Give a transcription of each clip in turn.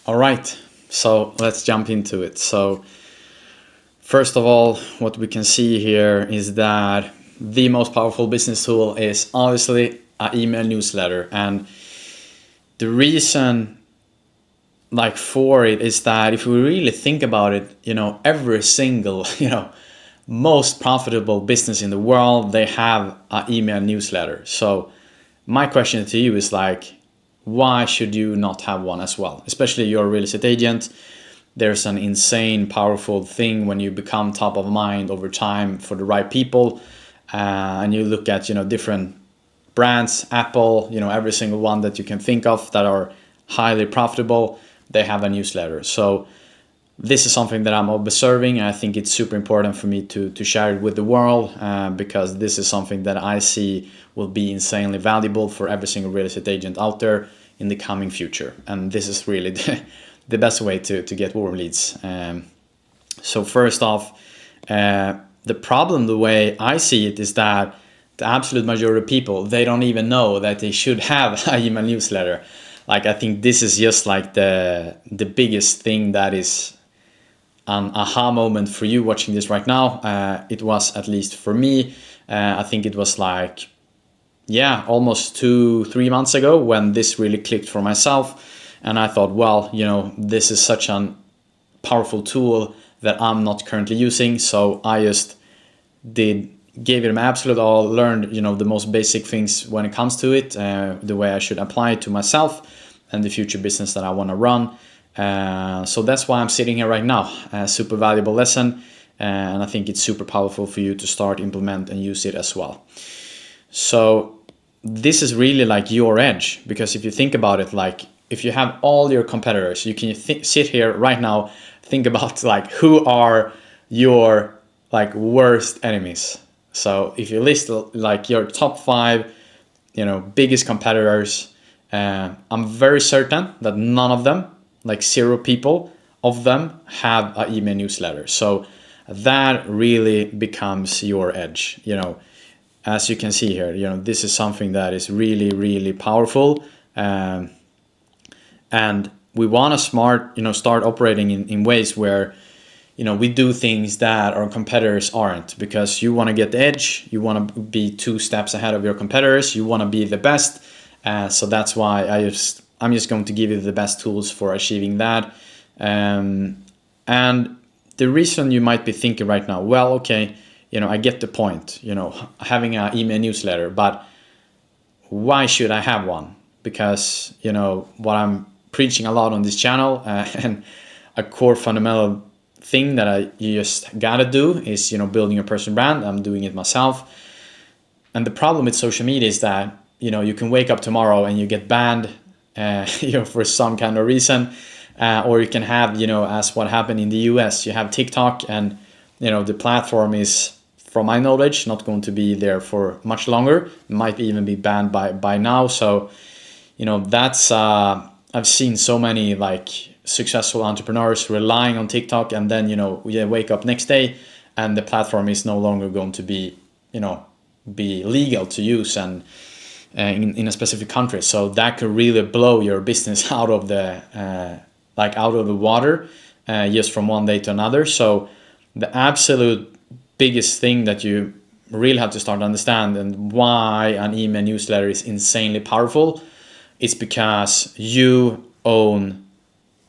All right, so let's jump into it. So, first of all, what we can see here is that the most powerful business tool is obviously an email newsletter. And the reason for it is that if we really think about it, every single, most profitable business in the world, they have an email newsletter. So my question to you is why should you not have one as well? Especially you're a real estate agent. There's an insane powerful thing when you become top of mind over time for the right people. And you look at, different brands, Apple, every single one that you can think of that are highly profitable, they have a newsletter. So this is something that I'm observing, and I think it's super important for me to share it with the world, because this is something that I see will be insanely valuable for every single real estate agent out there in the coming future. And this is really the best way to get warm leads. So first off, the problem, the way I see it, is that the absolute majority of people, they don't even know that they should have an email newsletter. I think this is just the biggest thing that is an aha moment for you watching this right now. It was, at least for me, I think it was almost 2-3 months ago when this really clicked for myself. And I thought, well, this is such a powerful tool that I'm not currently using. So I just gave it my absolute all, learned, the most basic things when it comes to it, the way I should apply it to myself and the future business that I want to run. So that's why I'm sitting here right now. A super valuable lesson, and I think it's super powerful for you to start, implement, and use it as well. So this is really your edge, because if you think about it, if you have all your competitors, you can sit here right now, think about who are your worst enemies. So if you list your top 5, biggest competitors, I'm very certain that none of them, 0 people of them, have an email newsletter. So that really becomes your edge. As you can see here, this is something that is really, really powerful. And we want to start operating in ways where, we do things that our competitors aren't, because you want to get the edge. You want to be 2 steps ahead of your competitors. You want to be the best. So that's why I'm just going to give you the best tools for achieving that. And the reason you might be thinking right now, well, okay, I get the point, having an email newsletter, but why should I have one? Because, what I'm preaching a lot on this channel, and a core fundamental thing that you just gotta do is, building a personal brand. I'm doing it myself. And the problem with social media is that, you can wake up tomorrow and you get banned, for some kind of reason. Or you can have, as what happened in the US, you have TikTok, and, the platform is, from my knowledge, not going to be there for much longer. It might even be banned by now. So, that's, I've seen so many successful entrepreneurs relying on TikTok, and then, we wake up next day and the platform is no longer going to be, be legal to use, and in a specific country. So that could really blow your business out of the water, just from one day to another. So the absolute biggest thing that you really have to start to understand, and why an email newsletter is insanely powerful, is because you own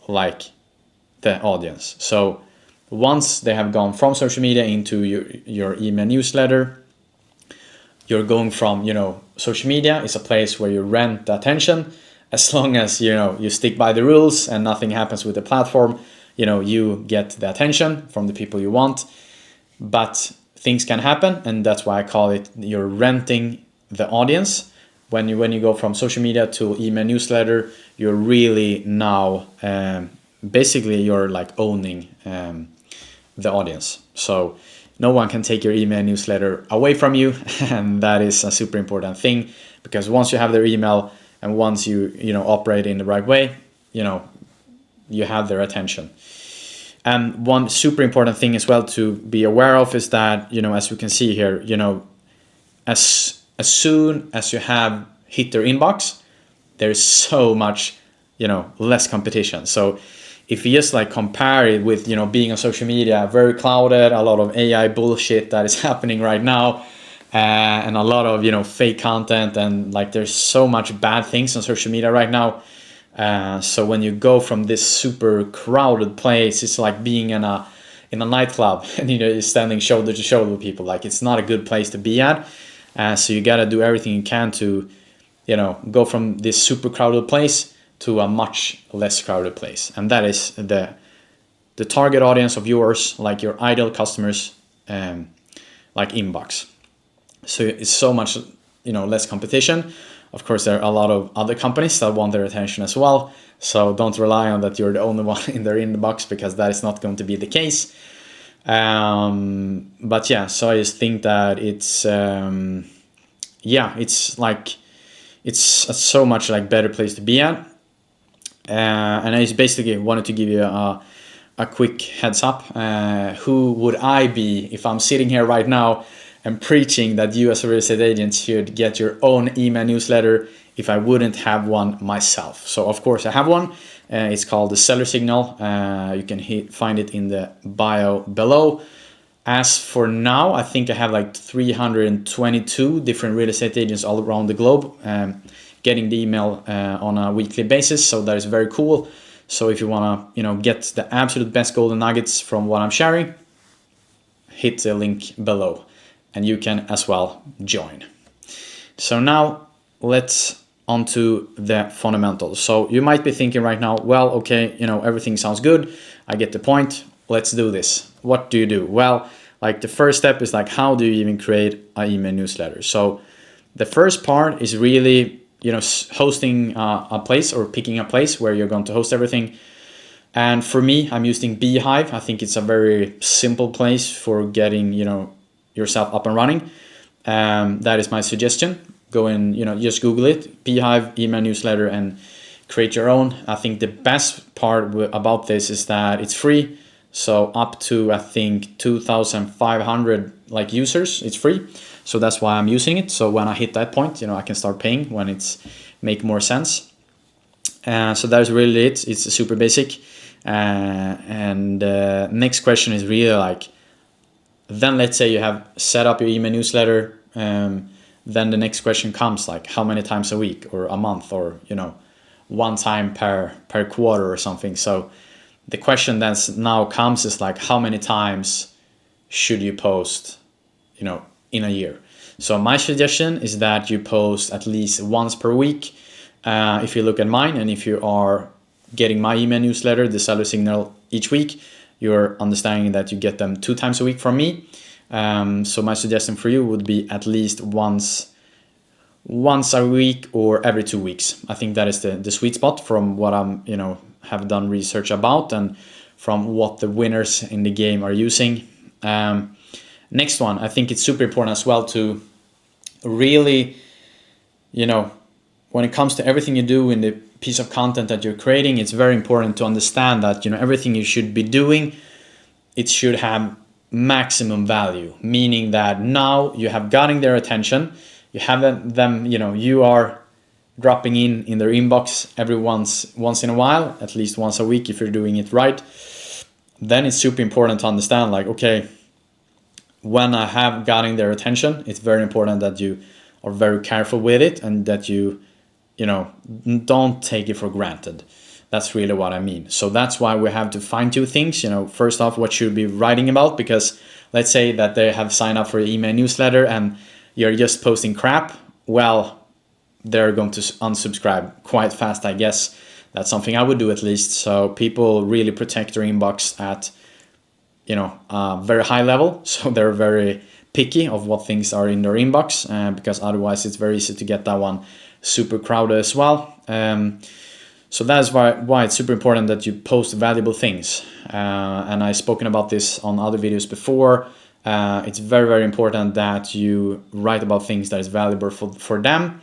the audience. So once they have gone from social media into your email newsletter, you're going from, social media is a place where you rent the attention. As long as, you stick by the rules and nothing happens with the platform, you get the attention from the people you want. But things can happen, and that's why I call it, you're renting the audience. When you go from social media to email newsletter, you're really now, basically you're owning the audience. So no one can take your email newsletter away from you, and that is a super important thing, because once you have their email, and once you operate in the right way, you have their attention. And one super important thing as well to be aware of is that, as you can see here, as soon as you have hit their inbox, there's so much, less competition. So if you just like compare it with, being on social media, very crowded, a lot of AI bullshit that is happening right now, and a lot of, fake content, and like there's so much bad things on social media right now. So when you go from this super crowded place, it's like being in a nightclub and you're standing shoulder to shoulder with people. Like, it's not a good place to be at. So you gotta do everything you can to, go from this super crowded place to a much less crowded place. And that is the target audience of yours, like your ideal customers, like inbox. So it's so much, less competition. Of course, there are a lot of other companies that want their attention as well. So don't rely on that you're the only one in their inbox, because that is not going to be the case. But yeah, so I just think that it's a so much like better place to be at. And I just basically wanted to give you a quick heads up. Who would I be if I'm sitting here right now and preaching that you as a real estate agent should get your own email newsletter if I wouldn't have one myself? So of course I have one. It's called the Seller Signal. You can find it in the bio below. As for now, I think I have like 322 different real estate agents all around the globe getting the email on a weekly basis. So that is very cool. So if you want to, get the absolute best golden nuggets from what I'm sharing, hit the link below and you can as well join. So now let's onto the fundamentals. So you might be thinking right now, well, okay, everything sounds good. I get the point. Let's do this. What do you do? Well, like the first step is like, how do you even create an email newsletter? So the first part is really, hosting a place or picking a place where you're going to host everything. And for me, I'm using Beehive. I think it's a very simple place for getting, yourself up and running. That is my suggestion. Go and, just Google it, Beehive email newsletter, and create your own. I think the best part about this is that it's free. So up to, I think, 2,500 like users, it's free. So that's why I'm using it. So when I hit that point, I can start paying when it's make more sense. So that's really it. It's super basic. And next question is really like, then let's say you have set up your email newsletter. Then the next question comes like, how many times a week or a month, or, one time per quarter or something. So the question that now comes is like, how many times should you post, in a year? So my suggestion is that you post at least once per week. If you look at mine, and if you are getting my email newsletter, the Seller Signal, each week, you're understanding that you get them 2 times a week from me. So my suggestion for you would be at least once a week or every 2 weeks. I think that is the sweet spot from what I'm, have done research about and from what the winners in the game are using. Next one, I think it's super important as well to really, when it comes to everything you do in the piece of content that you're creating, it's very important to understand that, everything you should be doing, it should have maximum value, meaning that now you have gotten their attention, you have them, you are dropping in their inbox every once in a while, at least once a week if you're doing it right. Then it's super important to understand like, okay, when I have gotten their attention, it's very important that you are very careful with it and that you don't take it for granted. That's really what I mean. So that's why we have to fine-tune things. First off, what should we be writing about? Because let's say that they have signed up for an email newsletter and you're just posting crap. Well, they're going to unsubscribe quite fast, I guess. That's something I would do at least. So people really protect their inbox at, a very high level. So they're very picky of what things are in their inbox, because otherwise it's very easy to get that one super crowded as well. So that's why it's super important that you post valuable things. And I've spoken about this on other videos before. It's very, very important that you write about things that is valuable for them.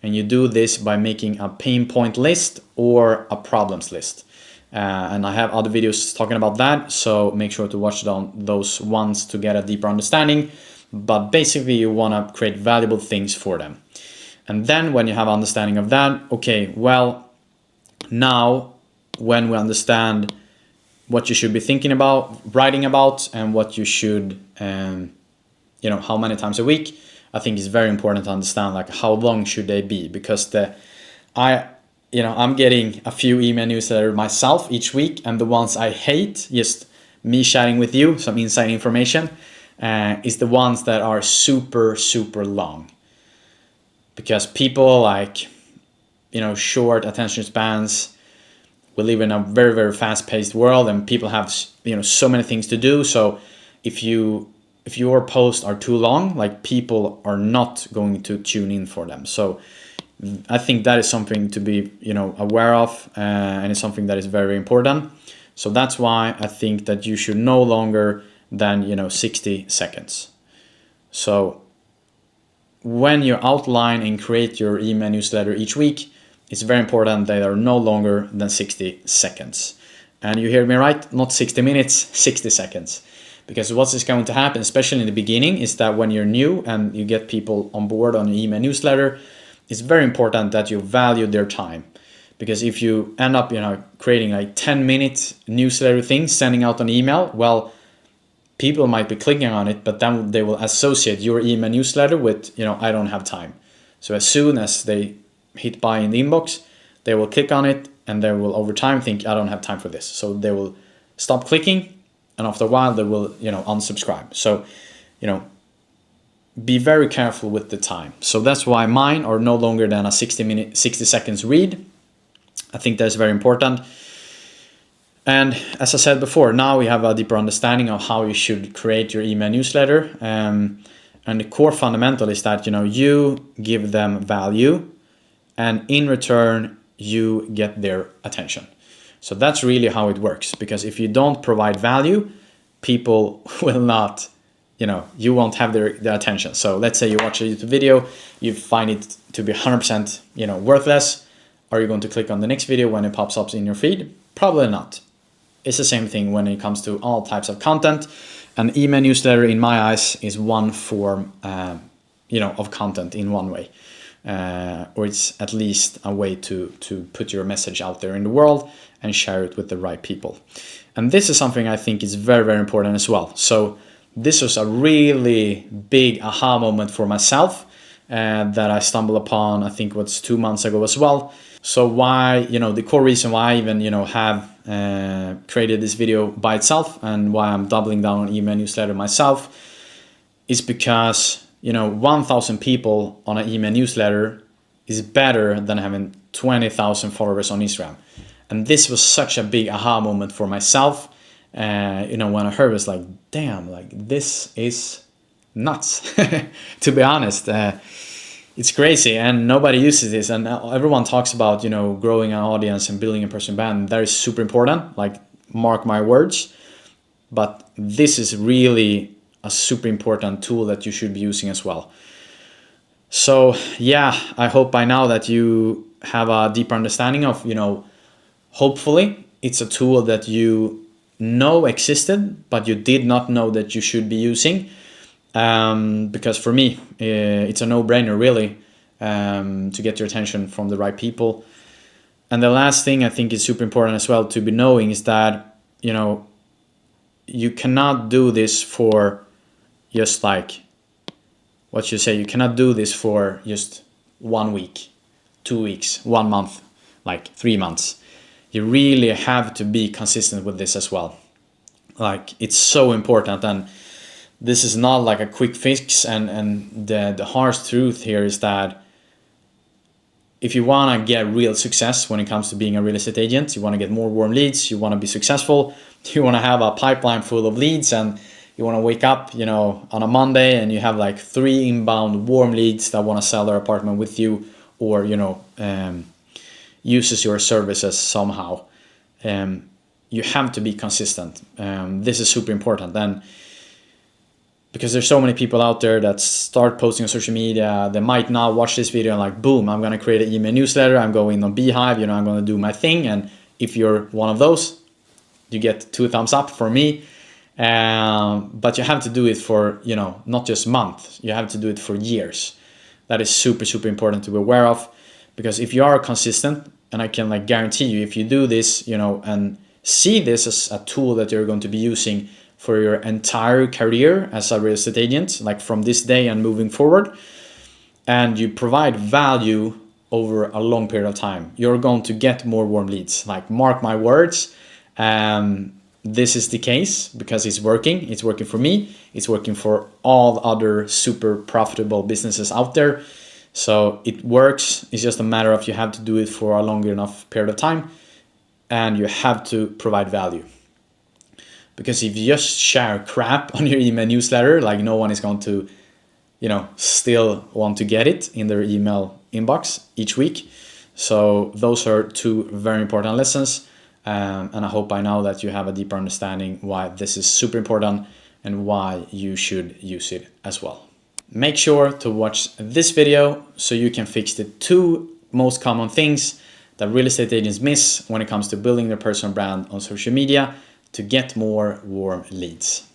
And you do this by making a pain point list or a problems list. And I have other videos talking about that. So make sure to watch those ones to get a deeper understanding. But basically you want to create valuable things for them. And then when you have understanding of that, okay, well, Now, when we understand what you should be thinking about, writing about, and what you should, how many times a week, I think it's very important to understand like how long should they be, because I'm getting a few email newsletters myself each week, and the ones I hate, just me sharing with you some inside information, is the ones that are super, super long. Because people like, short attention spans. We live in a very, very fast-paced world, and people have, so many things to do. So if your posts are too long, like, people are not going to tune in for them. So I think that is something to be, aware of, and it's something that is very important. So that's why I think that you should no longer than 60 seconds. So when you outline and create your email newsletter each week, it's very important they are no longer than 60 seconds. And you hear me right, not 60 minutes, 60 seconds. Because what is going to happen, especially in the beginning, is that when you're new and you get people on board on an email newsletter, it's very important that you value their time. Because if you end up, creating like 10-minute newsletter things, sending out an email, well, people might be clicking on it, but then they will associate your email newsletter with, I don't have time. So as soon as they hit buy in the inbox, they will click on it, and they will over time think, I don't have time for this. So they will stop clicking, and after a while they will, unsubscribe. So, be very careful with the time. So that's why mine are no longer than a 60 seconds read. I think that's very important. And as I said before, now we have a deeper understanding of how you should create your email newsletter. And the core fundamental is that, you give them value, and in return, you get their attention. So that's really how it works. Because if you don't provide value, people will not, you won't have their attention. So let's say you watch a YouTube video, you find it to be 100%, worthless. Are you going to click on the next video when it pops up in your feed? Probably not. It's the same thing when it comes to all types of content. An email newsletter, in my eyes, is one form, of content in one way. Or it's at least a way to put your message out there in the world and share it with the right people. And this is something I think is very, very important as well. So this was a really big aha moment for myself that I stumbled upon, I think it was 2 months ago as well. So why, the core reason why I even, have created this video by itself, and why I'm doubling down on email newsletter myself, is because, 1,000 people on an email newsletter is better than having 20,000 followers on Instagram. And this was such a big aha moment for myself. When I heard it, was like, damn, like, this is nuts. To be honest, it's crazy, and nobody uses this, and everyone talks about, growing an audience and building a personal brand. That is super important, like, mark my words. But this is really a super important tool that you should be using as well. So yeah, I hope by now that you have a deeper understanding of, hopefully it's a tool that you know existed, but you did not know that you should be using. Because for me, it's a no-brainer really, to get your attention from the right people. And the last thing I think is super important as well to be knowing is that, you cannot do this for just like, you cannot do this for just 1 week, 2 weeks, 1 month, like 3 months. You really have to be consistent with this as well. Like, it's so important, and this is not like a quick fix, and the harsh truth here is that if you want to get real success when it comes to being a real estate agent, you want to get more warm leads, you want to be successful, you want to have a pipeline full of leads, and you want to wake up, on a Monday and you have like 3 inbound warm leads that want to sell their apartment with you, or, uses your services somehow. You have to be consistent. This is super important. And because there's so many people out there that start posting on social media, they might now watch this video and like, boom, I'm going to create an email newsletter. I'm going on Beehive, I'm going to do my thing. And if you're one of those, you get 2 thumbs up from me. But you have to do it for, not just months. You have to do it for years. That is super, super important to be aware of. Because if you are consistent And I can like guarantee you, if you do this, you know, and see this as a tool that you're going to be using for your entire career as a real estate agent, like from this day and moving forward, and you provide value over a long period of time, you're going to get more warm leads. Like, mark my words, this is the case because it's working. It's working for me. It's working for all other super profitable businesses out there. So it works. It's just a matter of you have to do it for a long enough period of time, and you have to provide value. Because if you just share crap on your email newsletter, like, no one is going to, you know, still want to get it in their email inbox each week. So those are two very important lessons. And I hope by now that you have a deeper understanding why this is super important and why you should use it as well. Make sure to watch this video so you can fix the two most common things that real estate agents miss when it comes to building their personal brand on social media to get more warm leads.